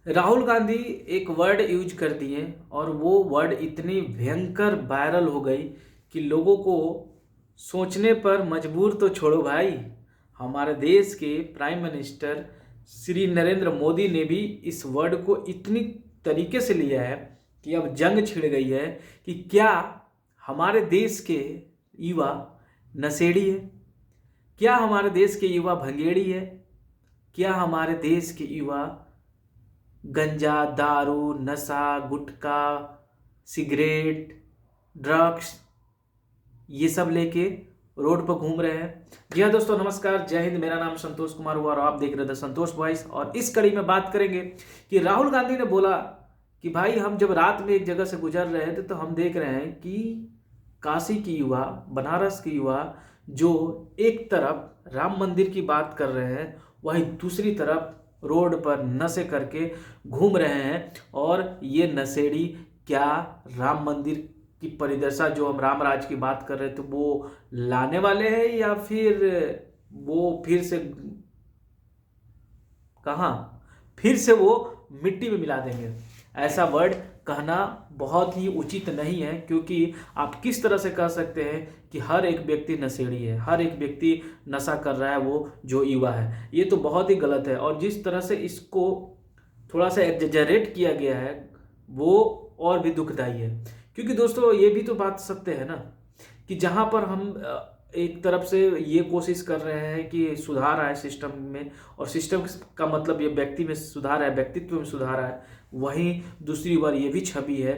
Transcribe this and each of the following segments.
राहुल गांधी एक word use कर दिए और वो वर्ड इतनी भयंकर वायरल हो गई कि लोगों को सोचने पर मजबूर तो छोड़ो भाई। हमारे देश के प्राइम मिनिस्टर श्री नरेंद्र मोदी ने भी इस वर्ड को इतनी तरीके से लिया है कि अब जंग छिड़ गई है कि क्या हमारे देश के युवा नशेड़ी है, क्या हमारे देश के युवा भंगेड़ी है, क्या हमारे देश के युवा गंजा, दारू, नशा, गुटखा, सिगरेट, ड्रग्स ये सब लेके रोड पर घूम रहे हैं। जी हाँ दोस्तों, नमस्कार, जय हिंद। मेरा नाम संतोष कुमार हुआ और आप देख रहे थे संतोष वॉइस। और इस कड़ी में बात करेंगे कि राहुल गांधी ने बोला कि भाई हम जब रात में एक जगह से गुजर रहे थे तो हम देख रहे हैं कि काशी की युवा, बनारस की युवा जो एक तरफ राम मंदिर की बात कर रहे हैं, वहीं दूसरी तरफ रोड पर नशे करके घूम रहे हैं। और ये नशेड़ी क्या राम मंदिर की परिदशा जो हम राम राज की बात कर रहे थे वो लाने वाले हैं, या फिर वो फिर से कहाँ फिर से वो मिट्टी में मिला देंगे। ऐसा वर्ड कहना बहुत ही उचित नहीं है, क्योंकि आप किस तरह से कह सकते हैं कि हर एक व्यक्ति नशेड़ी है, हर एक व्यक्ति नशा कर रहा है, वो जो युवा है। ये तो बहुत ही गलत है। और जिस तरह से इसको थोड़ा सा एग्जेजरेट किया गया है वो और भी दुखदाई है। क्योंकि दोस्तों ये भी तो बात सत्य है ना कि जहाँ पर हम एक तरफ से ये कोशिश कर रहे हैं कि सुधार आए सिस्टम में, और सिस्टम का मतलब ये व्यक्ति में सुधार है, व्यक्तित्व में सुधार है, वहीं दूसरी बार ये भी छवि है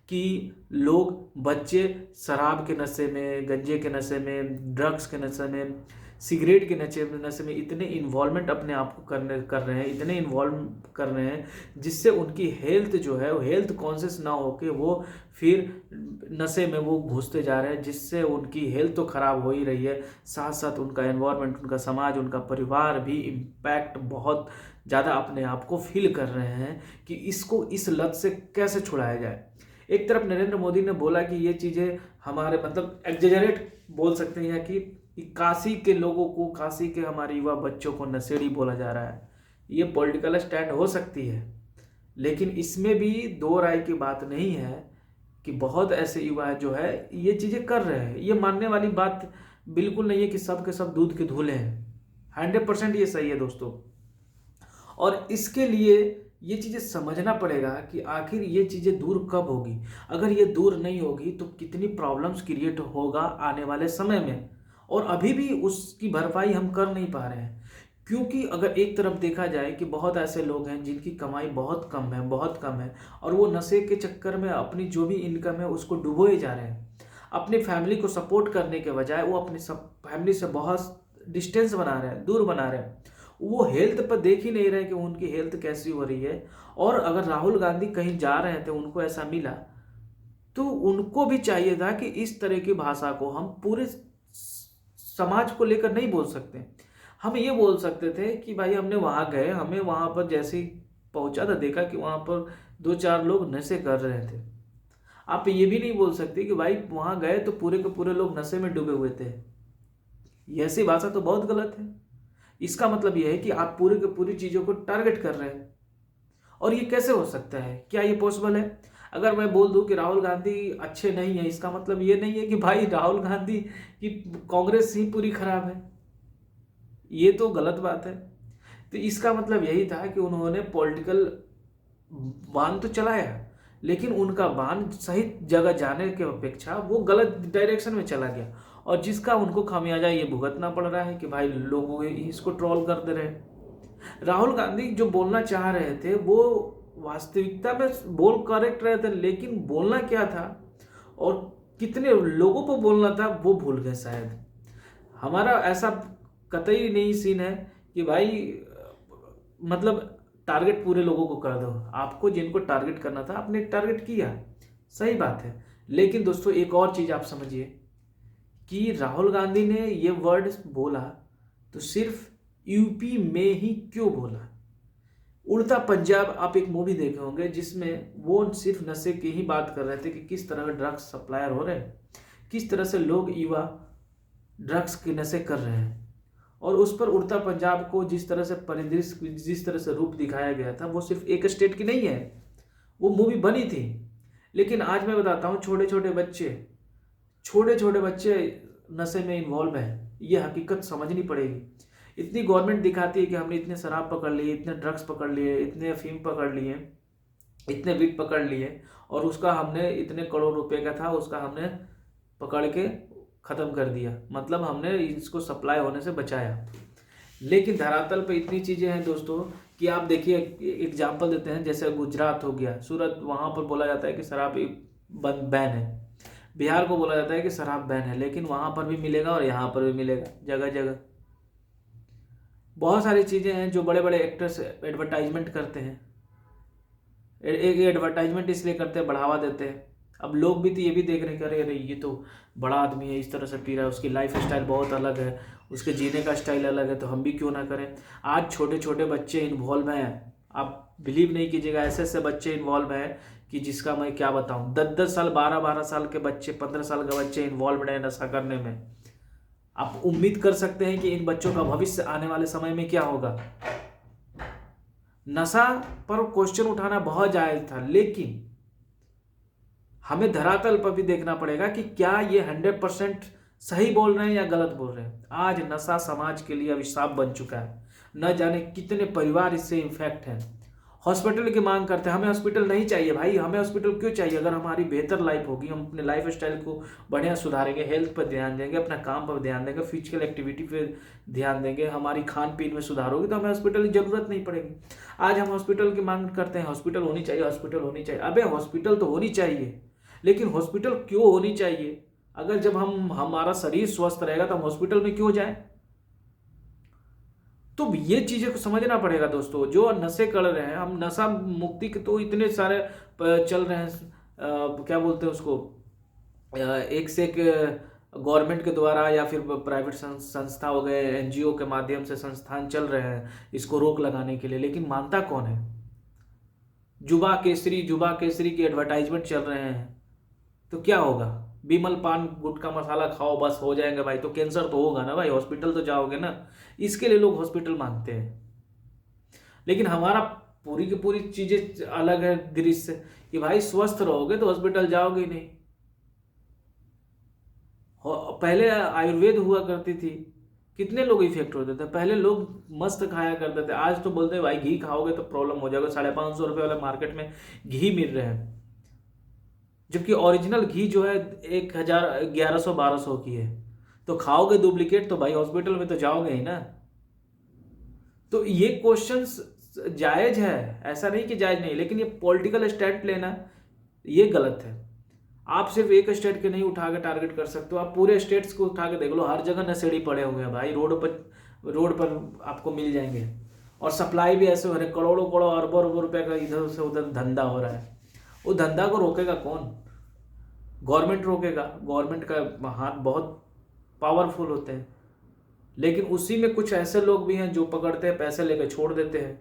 कि लोग, बच्चे शराब के नशे में, गंजे के नशे में, ड्रग्स के नशे में, सिगरेट के नशे में इतने इन्वॉल्वमेंट अपने आप को कर रहे हैं, इतने इन्वॉल्व कर रहे हैं जिससे उनकी हेल्थ जो है वो हेल्थ कॉन्शियस ना होके वो फिर नशे में वो घुसते जा रहे हैं, जिससे उनकी हेल्थ तो ख़राब हो ही रही है, साथ साथ उनका एनवायरनमेंट, उनका समाज, उनका परिवार भी इम्पैक्ट बहुत ज़्यादा अपने आप को फील कर रहे हैं कि इसको, इस लत से कैसे छुड़ाया जाए। एक तरफ नरेंद्र मोदी ने बोला कि ये चीज़ें हमारे मतलब एग्जेजरेट बोल सकते हैं कि काशी के लोगों को, काशी के हमारे युवा बच्चों को नशेड़ी बोला जा रहा है। ये पॉलिटिकल स्टैंड हो सकती है, लेकिन इसमें भी दो राय की बात नहीं है कि बहुत ऐसे युवा जो है ये चीज़ें कर रहे हैं। ये मानने वाली बात बिल्कुल नहीं है कि सब के सब दूध के धुले हैं। 100% ये सही है दोस्तों। और इसके लिए ये चीज़ें समझना पड़ेगा कि आखिर ये चीज़ें दूर कब होगी। अगर ये दूर नहीं होगी तो कितनी प्रॉब्लम्स क्रिएट होगा आने वाले समय में, और अभी भी उसकी भरपाई हम कर नहीं पा रहे हैं। क्योंकि अगर एक तरफ देखा जाए कि बहुत ऐसे लोग हैं जिनकी कमाई बहुत कम है, बहुत कम है, और वो नशे के चक्कर में अपनी जो भी इनकम है उसको डुबोए जा रहे हैं। अपनी फैमिली को सपोर्ट करने के बजाय वो अपनी फैमिली से बहुत डिस्टेंस बना रहे हैं, दूर बना रहे हैं। वो हेल्थ पर देख ही नहीं रहे कि उनकी हेल्थ कैसी हो रही है। और अगर राहुल गांधी कहीं जा रहे थे, उनको ऐसा मिला, तो उनको भी चाहिए था कि इस तरह की भाषा को हम पूरे समाज को लेकर नहीं बोल सकते। हम ये बोल सकते थे कि भाई हमने वहाँ गए, हमें वहाँ पर जैसे ही पहुँचा था देखा कि वहाँ पर दो चार लोग नशे कर रहे थे। आप ये भी नहीं बोल सकते कि भाई वहाँ गए तो पूरे के पूरे लोग नशे में डूबे हुए थे। ये ऐसी भाषा तो बहुत गलत है। इसका मतलब यह है कि आप पूरी की पूरी चीज़ों को टारगेट कर रहे हैं। और ये कैसे हो सकता है? क्या ये पॉसिबल है? अगर मैं बोल दूं कि राहुल गांधी अच्छे नहीं है, इसका मतलब ये नहीं है कि भाई राहुल गांधी की कांग्रेस ही पूरी खराब है। ये तो गलत बात है। तो इसका मतलब यही था कि उन्होंने पॉलिटिकल बाण तो चलाया, लेकिन उनका बाण सही जगह जाने के अपेक्षा वो गलत डायरेक्शन में चला गया, और जिसका उनको खामियाजा ये भुगतना पड़ रहा है कि भाई लोग इसको ट्रोल कर दे रहे हैं। राहुल गांधी जो बोलना चाह रहे थे वो वास्तविकता में बोल करेक्ट रहे थे, लेकिन बोलना क्या था और कितने लोगों को बोलना था वो भूल गए शायद। हमारा ऐसा कतई नहीं सीन है कि भाई मतलब टारगेट पूरे लोगों को कर दो। आपको जिनको टारगेट करना था आपने टारगेट किया, सही बात है। लेकिन दोस्तों एक और चीज़ आप समझिए कि राहुल गांधी ने ये वर्ड बोला तो सिर्फ यूपी में ही क्यों बोला। उड़ता पंजाब आप एक मूवी देखे होंगे जिसमें वो सिर्फ नशे की ही बात कर रहे थे कि किस तरह ड्रग्स सप्लायर हो रहे हैं, किस तरह से लोग युवा ड्रग्स के नशे कर रहे हैं। और उस पर उड़ता पंजाब को जिस तरह से परिदृश्य, जिस तरह से रूप दिखाया गया था, वो सिर्फ एक स्टेट की नहीं है, वो मूवी बनी थी। लेकिन आज मैं बताता हूँ, छोटे छोटे बच्चे नशे में इन्वॉल्व हैं, ये हकीकत समझनी पड़ेगी। इतनी गवर्नमेंट दिखाती है कि हमने इतने शराब पकड़ लिए, इतने ड्रग्स पकड़ लिए, इतने अफीम पकड़ लिए, इतने वीट पकड़ लिए, और उसका हमने इतने करोड़ रुपए का था, उसका हमने पकड़ के ख़त्म कर दिया, मतलब हमने इसको सप्लाई होने से बचाया। लेकिन धरातल पे इतनी चीज़ें हैं दोस्तों कि आप देखिए, एग्जाम्पल देते हैं, जैसे गुजरात हो गया, सूरत, वहाँ पर बोला जाता है कि शराब बैन है। बिहार को बोला जाता है कि शराब बैन है, लेकिन वहाँ पर भी मिलेगा और यहाँ पर भी मिलेगा, जगह जगह। बहुत सारी चीज़ें हैं जो बड़े बड़े एक्टर्स एडवर्टाइजमेंट करते हैं। एक एडवर्टाइजमेंट इसलिए करते हैं, बढ़ावा देते हैं। अब लोग भी तो ये भी देख रहे हैं, अरे ये तो बड़ा आदमी है, इस तरह से पी रहा है, उसकी लाइफ स्टाइल बहुत अलग है, उसके जीने का स्टाइल अलग है, तो हम भी क्यों ना करें। आज छोटे छोटे बच्चे इन्वॉल्व हैं, आप बिलीव नहीं कीजिएगा, ऐसे ऐसे बच्चे इन्वॉल्व हैं कि जिसका मैं क्या बताऊं। 10-10 साल, 12-12 साल के बच्चे, 15 साल के बच्चे इन्वॉल्व हैं नशा करने में। आप उम्मीद कर सकते हैं कि इन बच्चों का भविष्य आने वाले समय में क्या होगा। नशा पर क्वेश्चन उठाना बहुत जायज था, लेकिन हमें धरातल पर भी देखना पड़ेगा कि क्या ये 100% सही बोल रहे हैं या गलत बोल रहे हैं। आज नशा समाज के लिए अभिशाप बन चुका है, न जाने कितने परिवार इससे इन्फेक्ट हैं। हॉस्पिटल की मांग करते हैं, हमें हॉस्पिटल नहीं चाहिए भाई, हमें हॉस्पिटल क्यों चाहिए? अगर हमारी बेहतर लाइफ होगी, हम अपने लाइफ स्टाइल को बढ़िया सुधारेंगे, हेल्थ पर ध्यान देंगे, अपना काम पर ध्यान देंगे, फिजिकल एक्टिविटी पर ध्यान देंगे, हमारी खान पीन में सुधार होगी, तो हमें हॉस्पिटल की जरूरत नहीं पड़ेगी। आज हम हॉस्पिटल की मांग करते हैं, हॉस्पिटल होनी चाहिए, हॉस्पिटल होनी चाहिए। अबे हॉस्पिटल तो होनी चाहिए, लेकिन हॉस्पिटल क्यों होनी चाहिए? अगर जब हमारा शरीर स्वस्थ रहेगा तो हम हॉस्पिटल में क्यों जाएं? तो ये चीजें को समझना पड़ेगा दोस्तों। जो नशे कर रहे हैं, हम नशा मुक्ति के तो इतने सारे चल रहे हैं, क्या बोलते हैं उसको, एक से एक गवर्नमेंट के द्वारा या फिर प्राइवेट संस्था हो गए, एनजीओ के माध्यम से संस्थान चल रहे हैं इसको रोक लगाने के लिए, लेकिन मानता कौन है? जुबा केसरी की एडवर्टाइजमेंट चल रहे हैं, तो क्या होगा? बिमल पान गुटखा मसाला खाओ बस हो जाएंगे भाई, तो कैंसर तो होगा ना भाई, हॉस्पिटल तो जाओगे ना। इसके लिए लोग हॉस्पिटल मांगते हैं। लेकिन हमारा पूरी की पूरी चीजें अलग है दृश्य, कि भाई स्वस्थ रहोगे तो हॉस्पिटल जाओगे नहीं। पहले आयुर्वेद हुआ करती थी, कितने लोग इफेक्ट होते थे, पहले लोग मस्त खाया करते थे। आज तो बोलते हैं भाई घी खाओगे तो प्रॉब्लम हो जाएगा, 550 रुपये वाले मार्केट में घी मिल रहे हैं, जबकि ओरिजिनल घी जो है 1000, 1100, 1200 की है। तो खाओगे डुप्लीकेट तो भाई हॉस्पिटल में तो जाओगे ही ना। तो ये क्वेश्चंस जायज है, ऐसा नहीं कि जायज नहीं, लेकिन ये पॉलिटिकल स्टैंड लेना ये गलत है। आप सिर्फ एक स्टेट के नहीं उठा के टारगेट कर सकते हो, आप पूरे स्टेट्स को उठा के देख लो, हर जगह नशेड़ी पड़े हुए हैं भाई, रोड पर आपको मिल जाएंगे। और सप्लाई भी ऐसे हो रहे, करोड़ों करोड़ों अरबों अरबों रुपए का इधर से उधर धंधा हो रहा है। वो धंधा को रोकेगा कौन? गवर्नमेंट रोकेगा। गवर्नमेंट का हाथ बहुत पावरफुल होते हैं, लेकिन उसी में कुछ ऐसे लोग भी हैं जो पकड़ते हैं, पैसे लेकर छोड़ देते हैं।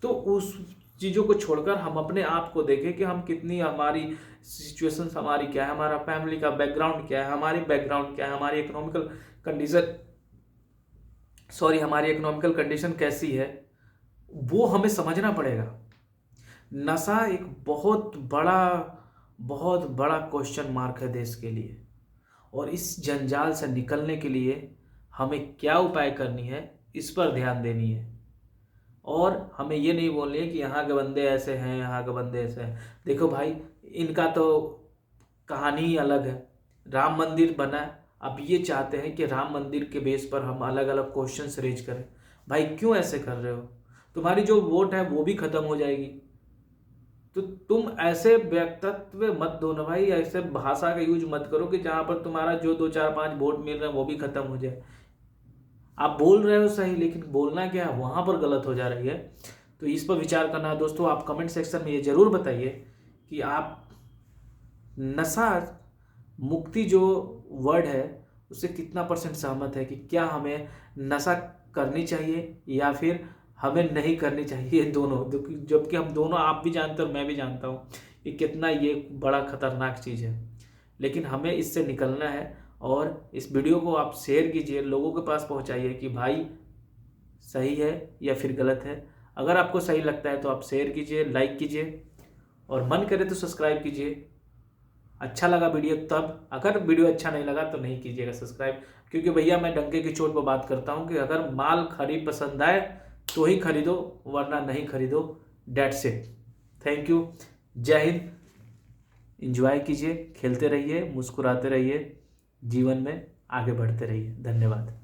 तो उस चीज़ों को छोड़कर हम अपने आप को देखें कि हम कितनी, हमारी सिचुएशन हमारी क्या है, हमारा फैमिली का बैकग्राउंड क्या है, हमारी बैकग्राउंड क्या है, हमारी इकोनॉमिकल कंडीशन कैसी है, वो हमें समझना पड़ेगा। नशा एक बहुत बड़ा क्वेश्चन मार्क है देश के लिए, और इस जंजाल से निकलने के लिए हमें क्या उपाय करनी है, इस पर ध्यान देनी है। और हमें ये नहीं बोलनी है कि यहाँ के बंदे ऐसे हैं, यहाँ के बंदे ऐसे हैं। देखो भाई, इनका तो कहानी ही अलग है। राम मंदिर बना, अब ये चाहते हैं कि राम मंदिर के बेस पर हम अलग अलग क्वेश्चंस रेज करें। भाई क्यों ऐसे कर रहे हो? तुम्हारी जो वोट है वो भी खत्म हो जाएगी। तो तुम ऐसे व्यक्तित्व मत दो ना भाई, ऐसे भाषा का यूज मत करो कि जहाँ पर तुम्हारा जो 2-4-5 वोट मिल रहे हैं वो भी खत्म हो जाए। आप बोल रहे हो सही, लेकिन बोलना क्या है वहाँ पर गलत हो जा रही है। तो इस पर विचार करना है दोस्तों। आप कमेंट सेक्शन में ये जरूर बताइए कि आप नशा मुक्ति जो वर्ड है उससे कितना % सहमत है, कि क्या हमें नशा करनी चाहिए या फिर हमें नहीं करनी चाहिए, दोनों। जबकि हम दोनों, आप भी जानते हो मैं भी जानता हूँ कि कितना ये बड़ा खतरनाक चीज़ है, लेकिन हमें इससे निकलना है और इस वीडियो को आप शेयर कीजिए, लोगों के पास पहुंचाइए कि भाई सही है या फिर गलत है। अगर आपको सही लगता है तो आप शेयर कीजिए, लाइक कीजिए और मन करे तो सब्सक्राइब कीजिए। अच्छा लगा वीडियो तब, अगर वीडियो अच्छा नहीं लगा तो नहीं कीजिएगा सब्सक्राइब, क्योंकि भैया मैं डंके की चोट पर बात करता हूँ कि अगर माल खरीद पसंद आए तो ही खरीदो, वरना नहीं खरीदो। That's it. Thank you. जय हिंद। एंजॉय कीजिए, खेलते रहिए, मुस्कुराते रहिए, जीवन में आगे बढ़ते रहिए। धन्यवाद।